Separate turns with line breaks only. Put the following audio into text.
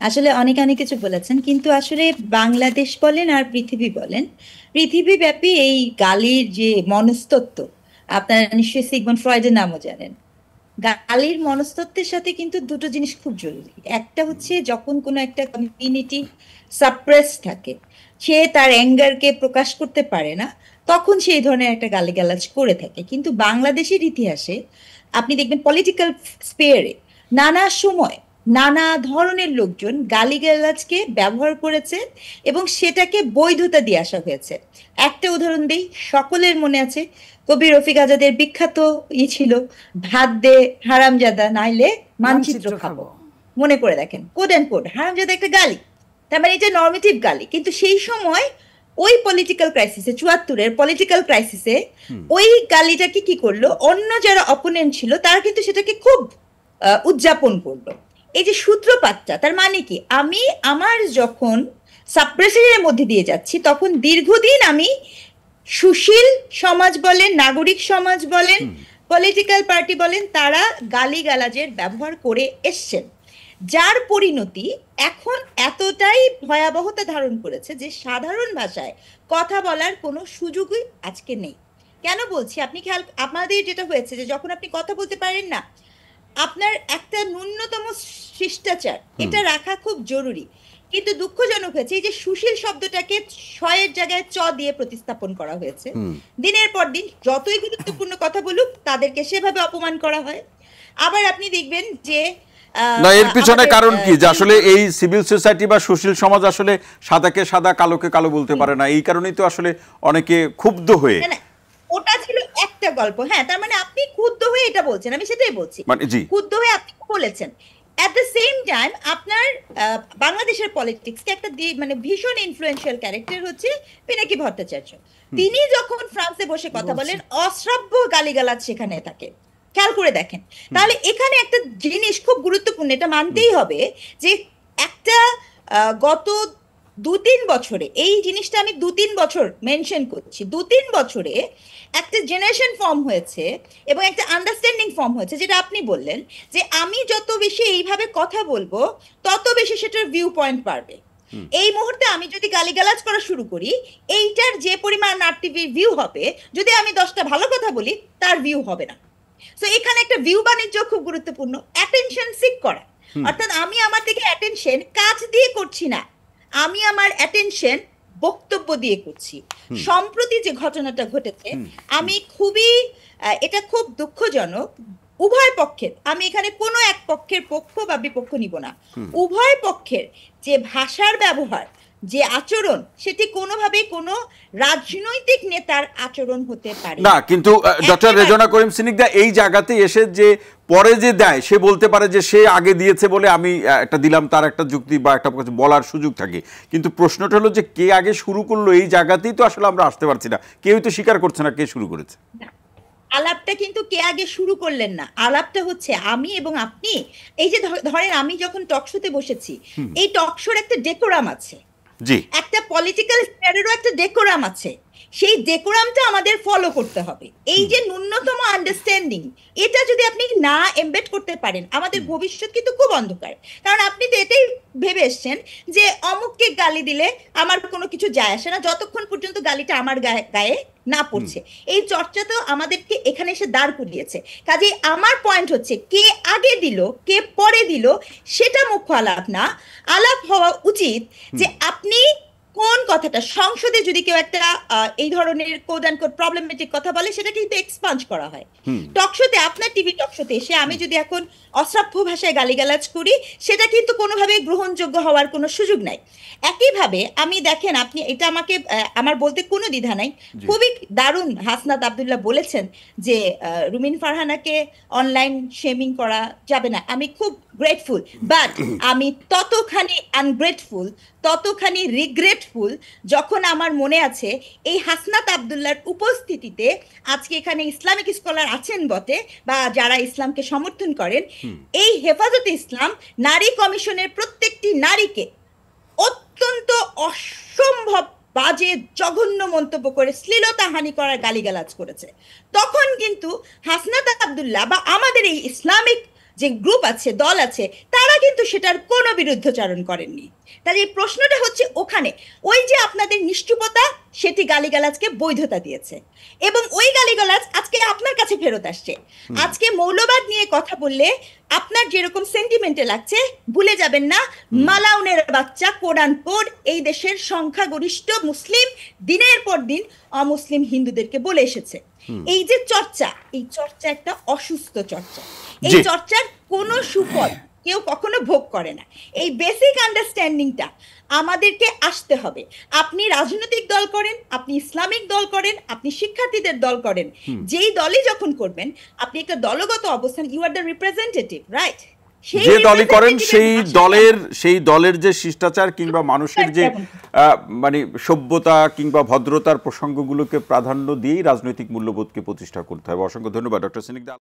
আসলে অনেক অনেক কিছু বলেছেন, কিন্তু আসলে বাংলাদেশ বলেন আর পৃথিবী বলেন, পৃথিবীব্যাপী এই গালির যে মনস্তত্ত্ব, আপনারা নিশ্চয়ই সিগমন্ড ফ্রয়েডের নামও জানেন। গালির মনস্তত্ত্বের সাথে কিন্তু দুটো জিনিস খুব জরুরি। একটা হচ্ছে যখন কোনো একটা কমিউনিটি সাপ্রেস থাকে, সে তার অ্যাঙ্গারকে প্রকাশ করতে পারে না, তখন সেই ধরনের একটা গালিগালাজ করে থাকে। কিন্তু বাংলাদেশের ইতিহাসে আপনি দেখবেন পলিটিক্যাল স্পেয়ারে নানা সময় নানা ধরনের লোকজন গালিগালাজকে ব্যবহার করেছে এবং সেটাকে বৈধতা দিয়ে আসা হয়েছে। একটা উদাহরণ দেই, সকলের মনে আছে কবি রফিক আজাদের বিখ্যাত ছিল, ভাত দে হারামজাদা নাইলে মানচিত্র
মানচিত্র
খাবো।
খাবো।
মনে করে দেখেন, কোড অ্যান্ড কোড হারামজাদা একটা গালি, তার মানে এটা নর্মেটিভ গালি। কিন্তু সেই সময় ওই পলিটিক্যাল ক্রাইসিসে, ৭৪-এর পলিটিক্যাল ক্রাইসিসে ওই গালিটাকে কি করলো, অন্য যারা অপোনেন্ট ছিল তারা কিন্তু সেটাকে খুব উদযাপন করলো। এই যে সূত্রপাতটা, তার মানে কি, আমি আমার যখন সাপ্রেশনের মধ্যে দিয়ে যাচ্ছি তখন দীর্ঘদিন আমি সুশীল সমাজ বলেন, নাগরিক সমাজ বলেন, পলিটিক্যাল পার্টি বলেন, তারা গালিগালাজের ব্যবহার করে এসছেন, যার পরিণতি এখন এতটাই ভয়াবহতা ধারণ করেছে যে সাধারণ ভাষায় কথা বলার কোনো সুযোগই আজকে নেই। কেন বলছি, আপনি খেয়াল, আপনাদের যেটা হয়েছে যে যখন আপনি কথা বলতে পারেন না, আপনার একটা ন্যূনতম শিষ্টাচার এটা রাখা খুব জরুরি। কিন্তু দুঃখজনক হয়েছে এই যে সুশীল শব্দটাকে ছয়ের জায়গায় চ দিয়ে প্রতিস্থাপন করা হয়েছে। দিনের পর দিন যতই গুরুত্বপূর্ণ কথা বলুক তাদেরকে সেভাবে অপমান করা হয়। আবার আপনি দেখবেন যে
না, এর পিছনে কারণ কি, যে আসলে এই সিভিল সোসাইটি বা সুশীল সমাজ আসলে সাদাকে সাদা কালোকে কালো বলতে পারে না, এই কারণেই তো আসলে অনেকে ক্ষুব্ধ হয়ে।
ওটা ছিল একটা গল্প, হ্যাঁ, তার মানে আপনি ক্ষুব্ধ হয়ে এটা বলছেন, আমি সেটাই বলছি, ক্ষুব্ধ হয়ে আপনি বলেছেন। এট দ্য সেম টাইম আপনার বাংলাদেশের পলিটিক্সকে একটা মানে ভীষণ ইনফ্লুয়েন্সিয়াল ক্যারেক্টার হচ্ছে পিনাকি ভট্টাচার্য। তিনি যখন ফ্রান্সে বসে কথা বলেন, অশ্রাব্য গালিগালাজ সেখানে থাকে, খেয়াল করে দেখেন। তাহলে এখানে একটা জিনিস খুব গুরুত্বপূর্ণ, এটা মানতেই হবে যে একটা গত ২-৩ বছরে, এই জিনিসটা আমি ২-৩ বছর মেনশন করছি, ২-৩ বছরে একটা জেনারেশন ফর্ম হয়েছে এবং একটা আন্ডারস্ট্যান্ডিং ফর্ম হয়েছে, যেটা আপনি বললেন যে আমি যত বেশি এইভাবে কথা বলবো তত বেশি সেটার ভিউ পয়েন্ট বাড়বে। এই মুহূর্তে আমি যদি গালিগালাজ করা শুরু করি, এইটার যে পরিমাণ আরটিভির ভিউ হবে, যদি আমি 10টা ভালো কথা বলি তার ভিউ হবে না। সো এখানে একটা ভিউ বাণিজ্য খুব গুরুত্বপূর্ণ, অ্যাটেনশন সিক করা, অর্থাৎ আমি আমার থেকে অ্যাটেনশন কাজ দিয়ে করছি না, আমি আমার অ্যাটেনশন বক্তব্য দিয়ে করছি। সম্প্রতি যে ঘটনাটা ঘটেছে, আমি খুবই, এটা খুব দুঃখজনক, উভয় পক্ষের, আমি এখানে কোনো এক পক্ষের পক্ষ বা বিপক্ষ নিব না, উভয় পক্ষের যে ভাষার ব্যবহার, যে আচরণ, সেটি কোনোভাবে কোনো রাজনৈতিক নেতার আচরণ হতে পারে
না। কিন্তু ডক্টর রেজওয়ানা করিম সিনিকদা এই জায়গাতে এসে যে পরে যে দেয়, সে বলতে পারে যে সে আগে দিয়েছে বলে আমি একটা দিলাম, তার একটা যুক্তি বা একটা বলার সুযোগ থাকে। কিন্তু প্রশ্নটা হলো যে কে আগে শুরু করলো, এই জায়গাতেই তো আসলে আমরা আসতে পারছি না, কেউই তো স্বীকার করছে না কে শুরু করেছে।
আলাপটা কিন্তু কে আগে শুরু করলেন না, আলাপটা হচ্ছে আমি এবং আপনি। এই যে ধরেন আমি যখন টকশোতে বসেছি, এই টকশোর একটা ডেকোরাম আছে, একটা পলিটিক্যাল স্পেয়ারেরও একটা ডেকোরাম আছে, সেই ডেকোরামটা আমাদের ফলো করতে হবে। এই যে ন্যূনতম আন্ডারস্ট্যান্ডিং, এটা যদি আপনি না এমবেড করতে পারেন, আমাদের ভবিষ্যৎ কিন্তু খুব অন্ধকার। কারণ আপনি তো এটাই ভেবে এসছেন যে অমুককে গালি দিলে আমার কোনো কিছু যায় আসে না, যতক্ষণ পর্যন্ত গালিটা আমার গায়ে না পড়ছে। এই চর্চা তো আমাদেরকে এখানে এসে দাঁড় করিয়েছে। কাজে আমার পয়েন্ট হচ্ছে, কে আগে দিল কে পরে দিল সেটা মুখ্য আলাপ না, আলাপ হওয়া উচিত যে আপনি কোন কথাটা, সংসদে যদি কেউ একটা এই ধরনের কোড অ্যান্ড কোড প্রবলেমেটিক কথা বলে, সেটা কিন্তু এক্সপাঞ্জ করা হয়। টকশোতে, আপনার টিভি টকশোতে এসে আমি যদি এখন অশ্রাব্য ভাষায় গালিগালাজ করি, সেটা কিন্তু কোনোভাবে গ্রহণযোগ্য হওয়ার কোনো সুযোগ নাই। একইভাবে আমি দেখেন, আপনি এটা আমাকে, আমার বলতে কোনো দ্বিধা নাই, খুবই দারুণ হাসনাত আব্দুল্লাহ বলেছেন যে রুমিন ফারহানাকে অনলাইন শেমিং করা যাবে না। আমি খুব গ্রেটফুল, বাট আমি ততখানি আনগ্রেটফুল, ততখানি রিগ্রেটফুল যখন আমার মনে আছে এই হাসনাত আব্দুল্লাহর উপস্থিতিতে আজকে এখানে ইসলামিক স্কলার আছেন বটে, বা যারা ইসলামকে সমর্থন করেন, এই হেফাজতে ইসলাম নারী কমিশনের প্রত্যেকটি নারীকে অত্যন্ত অসম্ভব বাজে জঘন্য মন্তব্য করে শ্লীলতাহানি করার গালিগালাজ করেছে। তখন কিন্তু হাসনাত আব্দুল্লাহ বা আমাদের এই ইসলামিক যে গ্রুপ আছে, দল আছে, তারা কিন্তু সেটার কোনো বিরুদ্ধচারণ করেননি। তাহলে এই প্রশ্নটা হচ্ছে ওখানে, ওই যে আপনাদের নিশ্চুপতা সেটি গালিগালাজকে বৈধতা দিয়েছে, এবং ওই গালিগালাজ আজকে আপনার কাছে ফেরত আসছে। আজকে মৌলবাদ নিয়ে কথা বললে আপনার যেরকম সেন্টিমেন্টে লাগছে, ভুলে যাবেন না মালাউনের বাচ্চা কোরআন পড় এই দেশের সংখ্যাগরিষ্ঠ মুসলিম দিনের পর দিন অমুসলিম হিন্দুদেরকে বলে এসেছে। এই যে চর্চা, এই চর্চা একটা অসুস্থ চর্চা। এই চর্চার কোনো সুফল কেউ কখনো ভোগ করে না। এই বেসিক আন্ডারস্ট্যান্ডিংটা আমাদেরকে আসতে হবে। আপনি রাজনৈতিক দল করেন, আপনি ইসলামিক দল করেন, আপনি শিক্ষার্থীদের দল করেন, যেই দলই যখন করবেন আপনি একটা দলগত অবস্থান, you are the representative, right?
যে দলই করেন সেই দলের যে শিষ্টাচার কিংবা মানুষের যে মানে সভ্যতা কিংবা ভদ্রতার প্রসঙ্গগুলোকে প্রাধান্য দিয়েই রাজনৈতিক মূল্যবোধকে প্রতিষ্ঠা করতে হবে। অসংখ্য ধন্যবাদ ডক্টর সিনিক দা।